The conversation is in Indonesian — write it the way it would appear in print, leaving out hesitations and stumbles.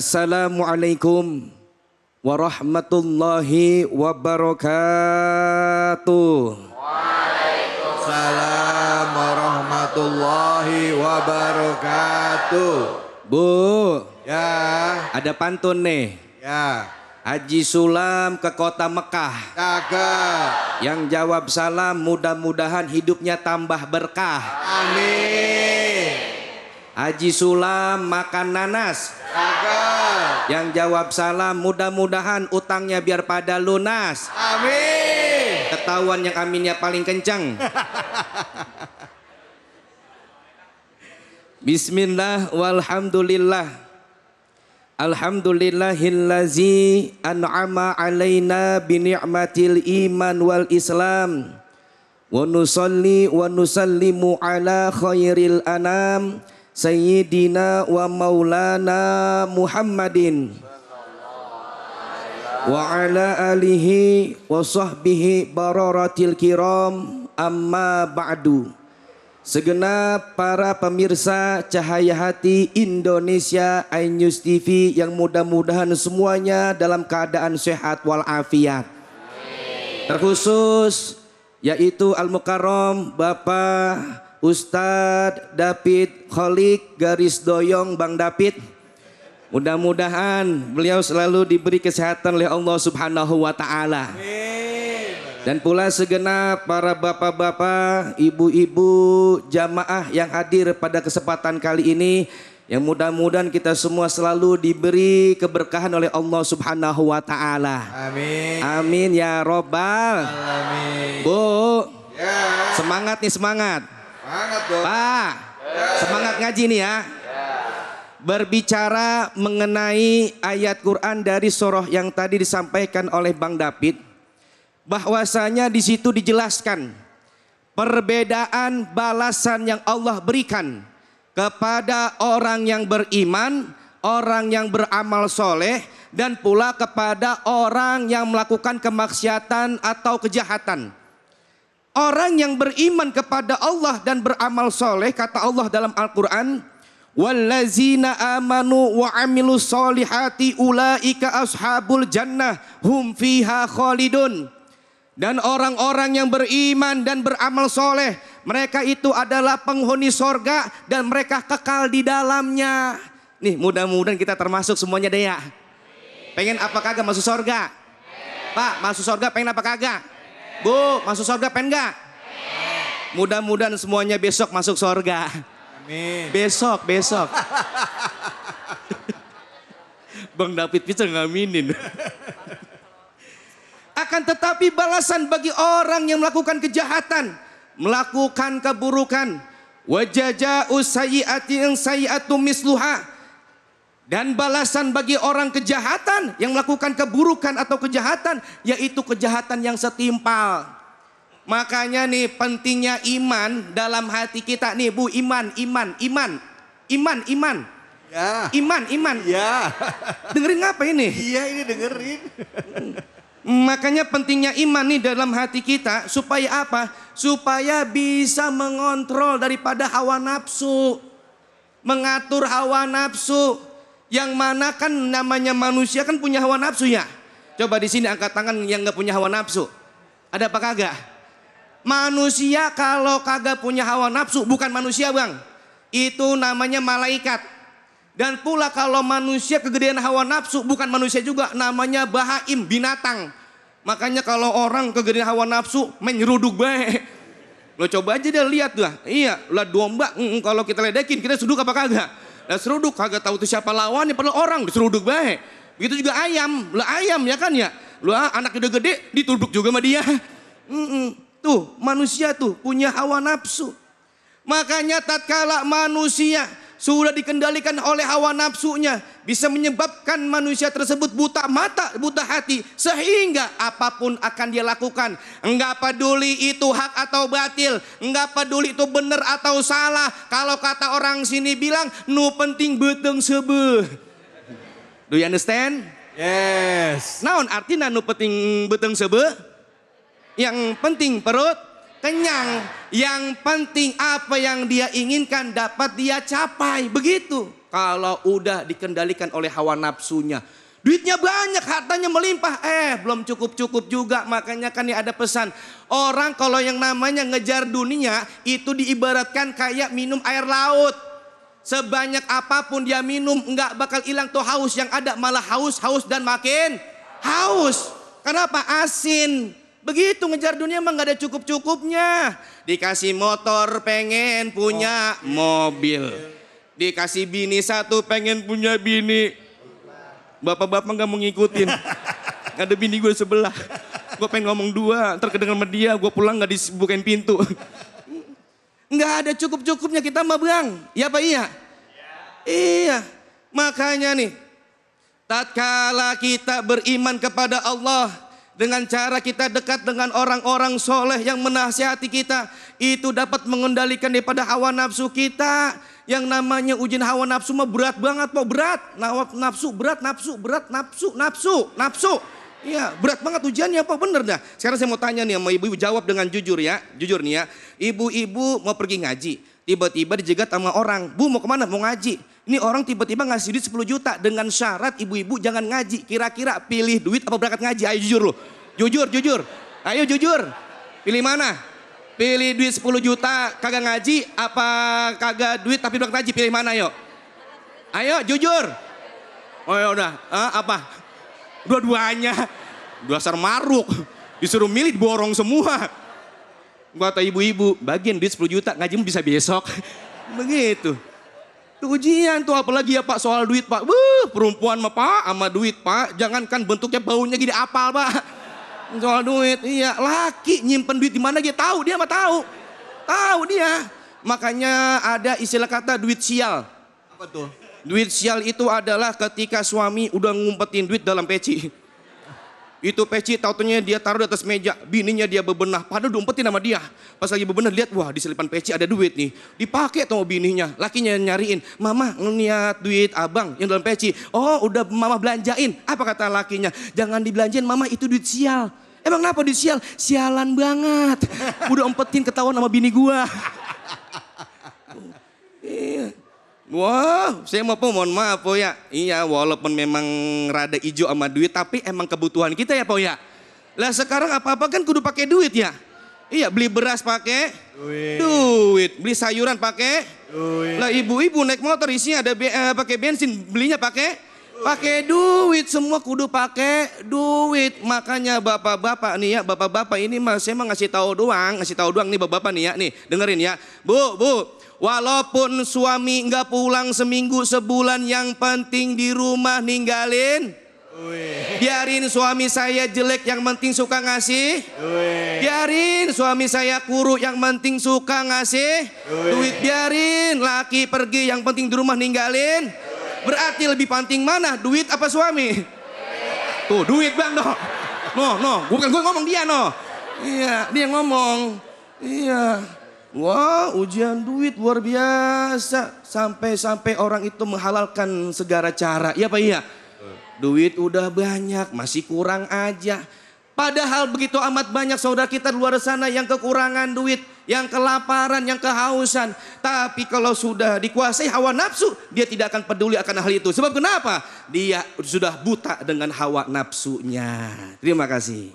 Assalamualaikum warahmatullahi wabarakatuh. Waalaikumsalam warahmatullahi wabarakatuh. Bu, Ya, ada pantun nih. ya, Haji Sulam ke kota Mekah. kagak. Yang jawab salam, mudah-mudahan hidupnya tambah berkah. Amin. Haji Sulam makan nanas. Kagak. Yang jawab salam, mudah-mudahan utangnya biar pada lunas. Amin. Ketahuan yang aminnya paling kencang. Bismillah walhamdulillah. Alhamdulillahillazi an'ama alaina bini'matil iman wal islam. Wa nusalli wa nusallimu ala khairil anam Sayyidina wa maulana Muhammadin wa ala alihi wa sahbihi bararatil kiram, amma ba'du. Segenap para pemirsa Cahaya Hati Indonesia iNews TV yang mudah-mudahan semuanya dalam keadaan sehat walafiat. Terkhusus yaitu Al-Mukarram Bapak Ustadz David Kholik garis doyong Bang David. Mudah-mudahan beliau selalu diberi kesehatan oleh Allah Subhanahu wa Ta'ala. Dan pula segenap para bapak-bapak, ibu-ibu, jamaah yang hadir pada kesempatan kali ini, yang mudah-mudahan kita semua selalu diberi keberkahan oleh Allah Subhanahu wa Ta'ala. Amin. Amin ya Robbal. Amin. Bu, Ya, semangat nih, semangat. semangat dong. Pak, semangat ngaji nih ya. Berbicara mengenai ayat Quran dari surah yang tadi disampaikan oleh Bang David, bahwasanya di situ dijelaskan perbedaan balasan yang Allah berikan kepada orang yang beriman, orang yang beramal soleh, dan pula kepada orang yang melakukan kemaksiatan atau kejahatan. Orang yang beriman kepada Allah dan beramal soleh, kata Allah dalam Al-Quran, wallazina amanu wa amilus solihati ulaika ashabul jannah hum fiha khalidun. Dan orang-orang yang beriman dan beramal soleh, mereka itu adalah penghuni sorga dan mereka kekal di dalamnya. Nih, mudah-mudahan kita termasuk semuanya deh ya. Pengen apa kagak masuk sorga? Pak, masuk sorga pengen apa kagak? Bu, masuk sorga pengen gak? Mudah-mudahan semuanya besok masuk sorga. Amin. Besok. Bang David bisa ngaminin. Akan tetapi balasan bagi orang yang melakukan kejahatan, melakukan keburukan, wajaja'u sayyi'atin sayyi'atu misluha. Dan balasan bagi orang kejahatan yang melakukan keburukan atau kejahatan, yaitu kejahatan yang setimpal. Makanya nih pentingnya iman dalam hati kita nih Bu, iman. Ya. Iman. Ya. Dengerin apa ini? Iya, ini dengerin. Makanya pentingnya iman nih dalam hati kita supaya apa? Supaya bisa mengontrol daripada hawa nafsu. Mengatur hawa nafsu. Yang mana kan namanya manusia kan punya hawa nafsu ya. Coba di sini angkat tangan yang gak punya hawa nafsu. Ada apa kagak? Manusia kalau kagak punya hawa nafsu bukan manusia Bang. Itu namanya malaikat. Dan pula kalau manusia kegedean hawa nafsu bukan manusia juga, namanya bahaim, binatang. Makanya kalau orang kegedean hawa nafsu menyeruduk baik. Lo coba aja dia lihat lah. Iya, lah domba kalau kita ledekin kita seruduk apa kagak? Lah seruduk kagak tahu itu siapa lawannya, padahal orang diseruduk baik. Begitu juga ayam, lah ayam ya kan ya. Lah anak udah gede dituduk juga sama dia. Tuh manusia tuh punya hawa nafsu. Makanya tatkala manusia sudah dikendalikan oleh hawa nafsunya, bisa menyebabkan manusia tersebut buta mata, buta hati, sehingga apapun akan dia lakukan. Enggak peduli itu hak atau batil, enggak peduli itu benar atau salah. Kalau kata orang sini bilang, nu penting beteng sebe. Do you understand? Yes. Naon artinya nu penting beteng sebe? Yang penting perut kenyang. Yang penting apa yang dia inginkan dapat dia capai. Begitu. Kalau udah dikendalikan oleh hawa nafsunya. Duitnya banyak, hartanya melimpah. Belum cukup-cukup juga. Makanya kan ada pesan. Orang kalau yang namanya ngejar dunia itu diibaratkan kayak minum air laut. Sebanyak apapun dia minum nggak bakal hilang tuh haus. Yang ada malah haus dan makin haus. Kenapa? Asin. Begitu ngejar dunia emang gak ada cukup-cukupnya. Dikasih motor pengen punya mobil. Dikasih bini satu pengen punya bini. Bapak-bapak gak mau ngikutin. Ada bini gue sebelah. Gue pengen ngomong dua. Ntar kedengar sama dia. Gue pulang gak dibukain pintu. Gak ada cukup-cukupnya kita mah Bang. Ya apa iya? Iya. Makanya nih. Tatkala kita beriman kepada Allah. Dengan cara kita dekat dengan orang-orang soleh yang menasihati kita. Itu dapat mengendalikan daripada hawa nafsu kita. Yang namanya ujian hawa nafsu mah berat banget po. Berat. Nafsu berat, nafsu. Iya berat banget ujiannya po. Bener dah. Sekarang saya mau tanya nih sama ibu-ibu. Jawab dengan jujur ya. Jujur nih ya. Ibu-ibu mau pergi ngaji. Tiba-tiba dijegat sama orang. Bu mau kemana? Mau ngaji. Ini orang tiba-tiba ngasih duit 10 juta. Dengan syarat ibu-ibu jangan ngaji. Kira-kira pilih duit apa berangkat ngaji? Ayo jujur loh. Jujur. Ayo jujur. Pilih mana? Pilih duit 10 juta kagak ngaji. Apa kagak duit tapi berangkat ngaji? Pilih mana yuk? Ayo jujur. Oh ya udah. Apa? Dua-duanya. Dasar maruk. Disuruh milih diborong semua. Gua kata ibu-ibu, bagian duit 10 juta ngajimu bisa besok. Begitu. Itu ujian tuh apalagi ya Pak soal duit Pak. Perempuan mah Pak sama duit Pak. Jangankan bentuknya baunya gini apal Pak. Soal duit, iya laki nyimpen duit di mana dia tahu, dia mah tahu. Tahu dia. Makanya ada istilah kata duit sial. Apa tuh? Duit sial itu adalah ketika suami udah ngumpetin duit dalam peci. Itu peci taunya dia taruh di atas meja, bininya dia bebenah, padahal diumpetin sama dia. Pas lagi bebenah lihat, wah di selipan peci ada duit nih. Dipakai tuh bininya, lakinya nyariin, "Mama ngeliat duit abang yang dalam peci." "Oh udah mama belanjain." Apa kata lakinya? "Jangan dibelanjain mama, itu duit sial." "Emang kenapa duit sial?" "Sialan banget. Udah umpetin ketahuan sama bini gua." Iya. Wah, saya mohon maaf po ya. Iya, walaupun memang rada ijo sama duit, tapi emang kebutuhan kita ya po ya. Lah sekarang apa-apa kan kudu pakai duit ya. Iya, beli beras pakai duit, beli sayuran pakai duit. Lah ibu-ibu naik motor isinya ada pakai bensin, belinya pakai duit, semua kudu pakai duit. Makanya bapak-bapak nih ya, bapak-bapak ini mah saya mah ngasih tahu doang nih bapak-bapak nih ya, nih dengerin ya. Bu. Walaupun suami nggak pulang seminggu sebulan, yang penting di rumah ninggalin. Biarin suami saya jelek, yang penting suka ngasih. Biarin suami saya kuruk, yang penting suka ngasih duit. Biarin laki pergi, yang penting di rumah ninggalin. Berarti lebih penting mana, duit apa suami? Tuh duit Bang no. Bukan gue ngomong, dia no. Iya, dia ngomong. Iya. Wah, ujian duit luar biasa. Sampai orang itu menghalalkan segala cara. Iya Pak iya? Duit udah banyak, masih kurang aja. Padahal begitu amat banyak saudara kita di luar sana yang kekurangan duit, yang kelaparan, yang kehausan. Tapi kalau sudah dikuasai hawa nafsu, dia tidak akan peduli akan hal itu. Sebab kenapa? Dia sudah buta dengan hawa nafsunya. Terima kasih.